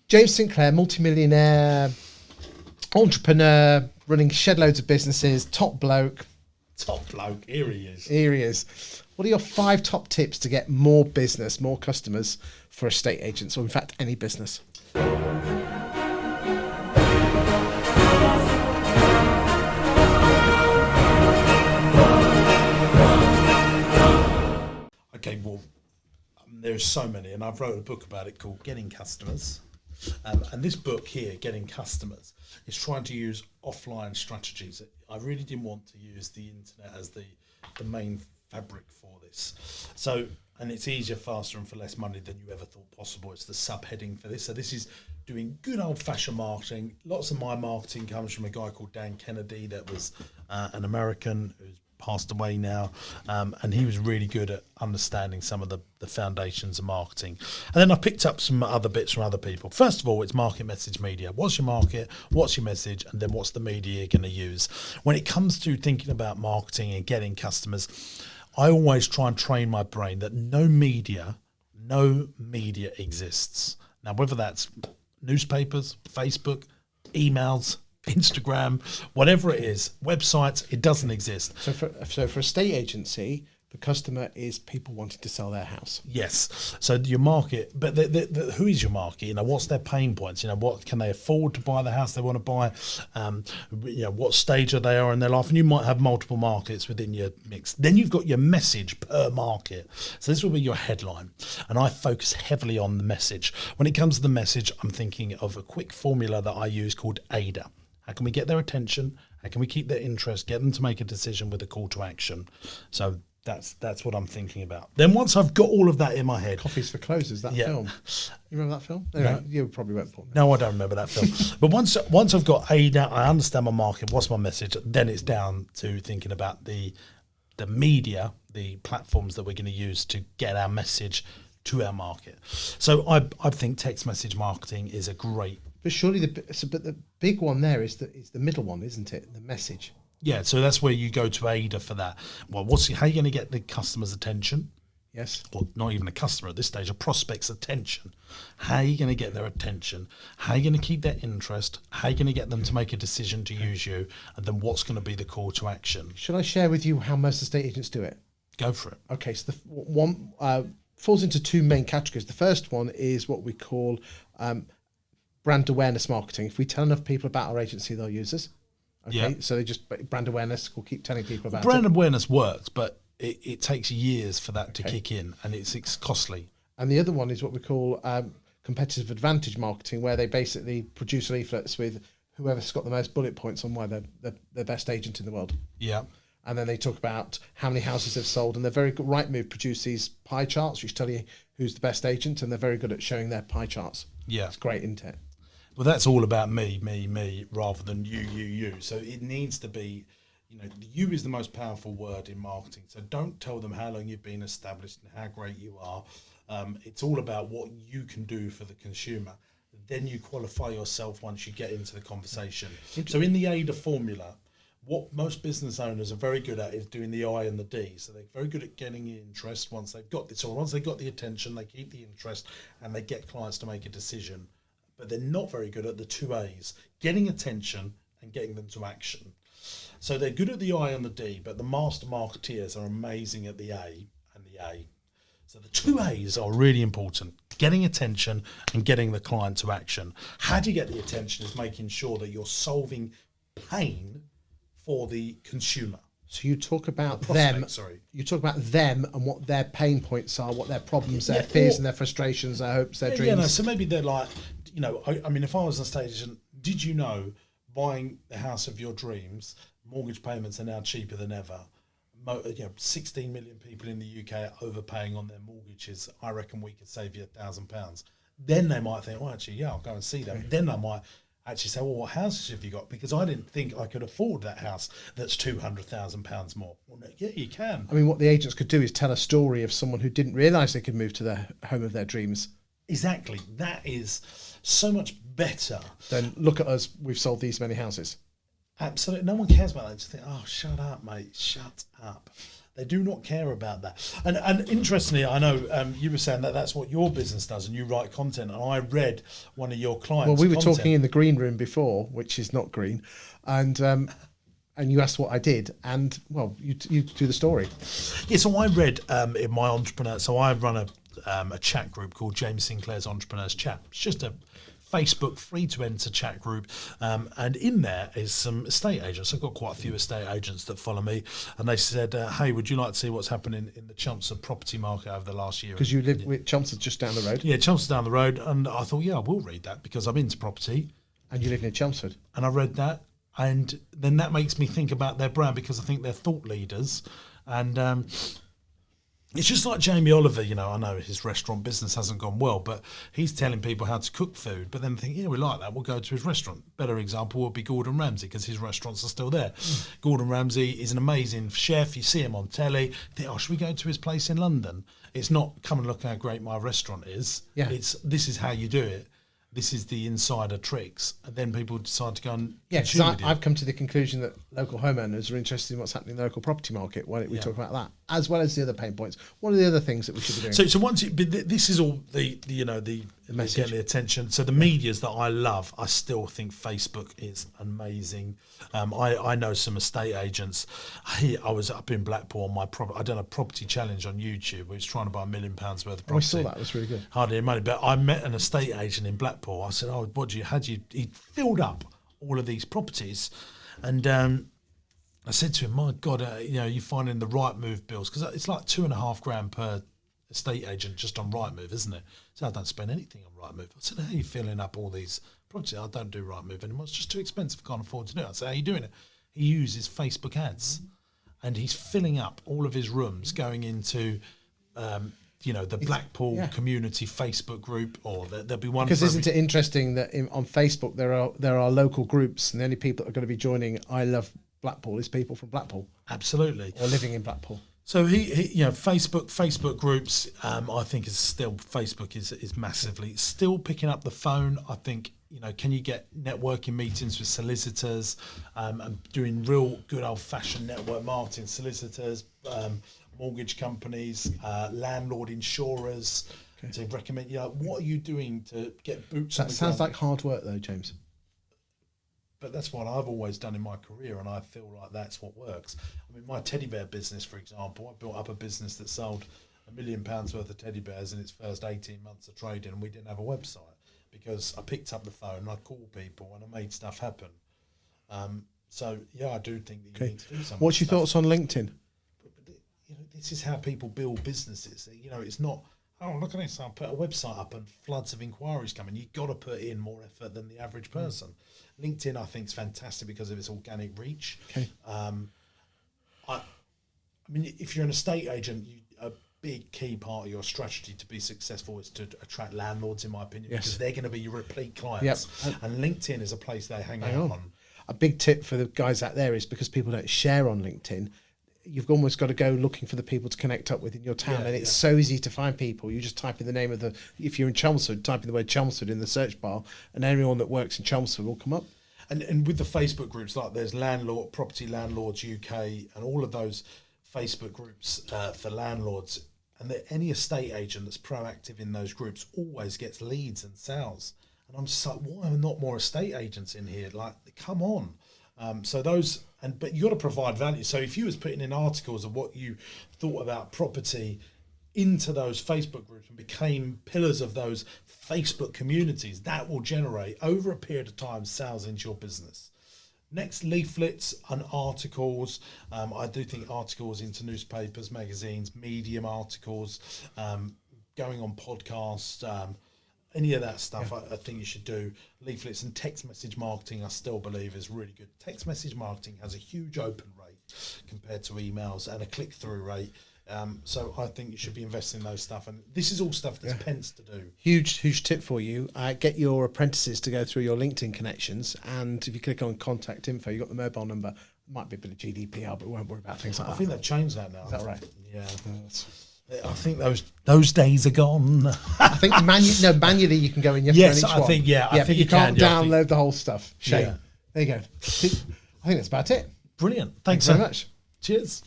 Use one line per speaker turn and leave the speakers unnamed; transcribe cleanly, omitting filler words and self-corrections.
James Sinclair, multimillionaire, entrepreneur, running shed loads of businesses, top bloke.
Top bloke, here he is.
Here he is. What are your 5 top tips to get more business, more customers for estate agents, or in fact, any business?
Okay, well, there's so many, and I've wrote a book about it called Getting Customers. And this book here, Getting Customers, is trying to use offline strategies. I really didn't want to use the internet as the main fabric for this. So, and it's easier, faster, and for less money than you ever thought possible. It's the subheading for this. So this is doing good old-fashioned marketing. Lots of my marketing comes from a guy called Dan Kennedy that was an American who's passed away now, and he was really good at understanding some of the foundations of marketing. And then I picked up some other bits from other people. First of all, it's market, message, media. What's your market? What's your message? And then what's the media you're going to use? When it comes to thinking about marketing and getting customers, I always try and train my brain that no media exists. Now, whether that's newspapers, Facebook, emails, Instagram, whatever it is, websites, it doesn't exist.
So for a estate agency, the customer is people wanting to sell their house.
Yes. So your market, but who is your market? You know, what's their pain points? You know, what can they afford to buy the house they want to buy? You know, what stage are they in their life? And you might have multiple markets within your mix. Then you've got your message per market. So this will be your headline. And I focus heavily on the message. When it comes to the message, I'm thinking of a quick formula that I use called AIDA. How can we get their attention? How can we keep their interest? Get them to make a decision with a call to action. So that's what I'm thinking about. Then once I've got all of that in my head,
Coffees for Closers, that film. You remember that film?
No.
You probably won't put me.
No, I don't remember that film. But once I've got AIDA, I understand my market, what's my message, then it's down to thinking about the media, the platforms that we're going to use to get our message to our market. So I think text message marketing is a great.
But surely the big one there is the middle one, isn't it? The message.
Yeah, so that's where you go to AIDA for that. Well, how are you going to get the customer's attention?
Yes.
Or not even a customer at this stage, a prospect's attention. How are you going to get their attention? How are you going to keep their interest? How are you going to get them to make a decision to use you? And then what's going to be the call to action?
Should I share with you how most estate agents do it?
Go for it.
Okay, so the one falls into 2 main categories. The first one is what we call brand awareness marketing. If we tell enough people about our agency, they'll use us. Okay, yeah. So they just brand awareness. We'll keep telling people about
brand awareness works, but it takes years for that to kick in, and it's costly.
And the other one is what we call competitive advantage marketing, where they basically produce leaflets with whoever's got the most bullet points on why they're the best agent in the world.
Yeah.
And then they talk about how many houses they've sold, and they're very good. Rightmove produce these pie charts, which tell you who's the best agent, and they're very good at showing their pie charts.
Yeah.
It's great, isn't it?
Well, that's all about me, rather than you. So it needs to be, you is the most powerful word in marketing. So don't tell them how long you've been established and how great you are. It's all about what you can do for the consumer. Then you qualify yourself once you get into the conversation. So in the AIDA formula, what most business owners are very good at is doing the I and the D. So they're very good at getting interest once they've got this, or once they've got the attention, they keep the interest and they get clients to make a decision. But they're not very good at the 2 A's, getting attention and getting them to action. So they're good at the I and the D, but the master marketeers are amazing at the A and the A. So the 2 A's are really important, getting attention and getting the client to action. How do you get the attention is making sure that you're solving pain for the consumer.
So you talk about them. You talk about them and what their pain points are, what their problems, their fears, and their frustrations, their hopes, their dreams.
So maybe they're like, I mean, if I was an estate agent, did you know buying the house of your dreams, mortgage payments are now cheaper than ever? 16 million people in the UK are overpaying on their mortgages. I reckon we could save you £1,000. Then they might think, I'll go and see them. Okay. Then I might actually say, well, what houses have you got? Because I didn't think I could afford that house that's £200,000 more. Well, no, yeah, you can.
I mean, what the agents could do is tell a story of someone who didn't realise they could move to their home of their dreams.
Exactly. That is so much better.
Then look at us, we've sold these many houses.
Absolutely. No one cares about that. Just think, shut up, mate. Shut up. They do not care about that. And interestingly, I know you were saying that that's what your business does, and you write content. And I read one of your clients.
Well, we were talking in the green room before, which is not green, and you asked what I did, and well, you do the story.
Yeah, so I read in my entrepreneur. So I run a chat group called James Sinclair's Entrepreneurs Chat. It's just a Facebook free to enter chat group, and in there is some estate agents. I've got quite a few estate agents that follow me, and they said, hey, would you like to see what's happening in the Chelmsford property market over the last year?
Because you live with Chelmsford just down the road.
Yeah, Chelmsford down the road, and I thought, yeah, I will read that because I'm into property.
And you live near Chelmsford.
And I read that, and then that makes me think about their brand, because I think they're thought leaders. And it's just like Jamie Oliver, you know, I know his restaurant business hasn't gone well, but he's telling people how to cook food, but then think, yeah, we like that, we'll go to his restaurant. Better example would be Gordon Ramsay, because his restaurants are still there. Gordon Ramsay is an amazing chef. You see him on telly, you think, oh, should we go to his place in London? It's not, come and look how great my restaurant is.
Yeah.
It's, this is how you do it. This is the insider tricks. And then people decide to go and consume it.
I've come to the conclusion that local homeowners are interested in what's happening in the local property market. Why don't we talk about that, as well as the other pain points? What are the other things that we should be doing?
So once this is all the message, getting the attention. So the medias that I love, I still think Facebook is amazing. I know some estate agents. I was up in Blackpool on I done a property challenge on YouTube. We was trying to buy £1 million worth of property.
I saw that. It was really good.
Hardly any money, but I met an estate agent in Blackpool. I said, "Oh, he filled up all of these properties," and I said to him, "My God, you're finding the Rightmove bills, because it's like £2,500 per estate agent just on Rightmove, isn't it?" So I don't spend anything on Rightmove. I said, "How are you filling up all these properties?" "I don't do Rightmove anymore. It's just too expensive. Can't afford to do it." I said, "How are you doing it?" He uses Facebook ads, and he's filling up all of his rooms, going into the Blackpool community Facebook group, or there'll be one.
Because isn't it interesting that on Facebook there are local groups, and the only people that are going to be joining I Love Blackpool is people from Blackpool.
Absolutely.
Or living in Blackpool.
So he Facebook groups. I think Facebook is massively still picking up the phone. I think, can you get networking meetings with solicitors, and doing real good old fashioned network marketing, solicitors, mortgage companies, landlord insurers, to recommend. What are you doing to get boots on the ground? That
sounds like hard work, though, James.
But that's what I've always done in my career, and I feel like that's what works. I mean, my teddy bear business, for example, I built up a business that sold £1 million worth of teddy bears in its first 18 months of trading, and we didn't have a website, because I picked up the phone and I called people and I made stuff happen. So I do think that you need to do something.
What's your thoughts on LinkedIn?
This is how people build businesses. It's not, oh, look at this, I'll put a website up and floods of inquiries coming. You've got to put in more effort than the average person. LinkedIn, I think, is fantastic because of its organic reach.
Okay.
I mean, if you're an estate agent, a big key part of your strategy to be successful is to attract landlords, in my opinion, because they're going to be your repeat clients. Yep. And LinkedIn is a place they hang out on.
A big tip for the guys out there is, because people don't share on LinkedIn, you've almost got to go looking for the people to connect up with in your town, and it's so easy to find people. You just type in the name of if you're in Chelmsford, type in the word Chelmsford in the search bar, and anyone that works in Chelmsford will come up.
And with the Facebook groups, like there's Property Landlords UK, and all of those Facebook groups for landlords, and any estate agent that's proactive in those groups always gets leads and sales. And I'm just like, why are there not more estate agents in here? Like, come on. But you got to provide value. So if you was putting in articles of what you thought about property into those Facebook groups and became pillars of those Facebook communities, that will generate over a period of time sales into your business. Next, leaflets and articles. I do think articles into newspapers, magazines, Medium articles, going on podcasts, any of that stuff. I think you should do. Leaflets and text message marketing, I still believe, is really good. Text message marketing has a huge open rate compared to emails, and a click-through rate. So I think you should be investing in those stuff. And this is all stuff that's pence to do.
Huge tip for you. Get your apprentices to go through your LinkedIn connections. And if you click on contact info, you've got the mobile number. Might be a bit of GDPR, but we won't worry about things like that.
I think they've changed that now.
Is that right?
Yeah. I think those days are gone.
I think manually you can go in.
Yes, I think I think
you can't download the whole stuff. Shame. Yeah. There you go. I think that's about it.
Brilliant.
Thanks so much.
Cheers.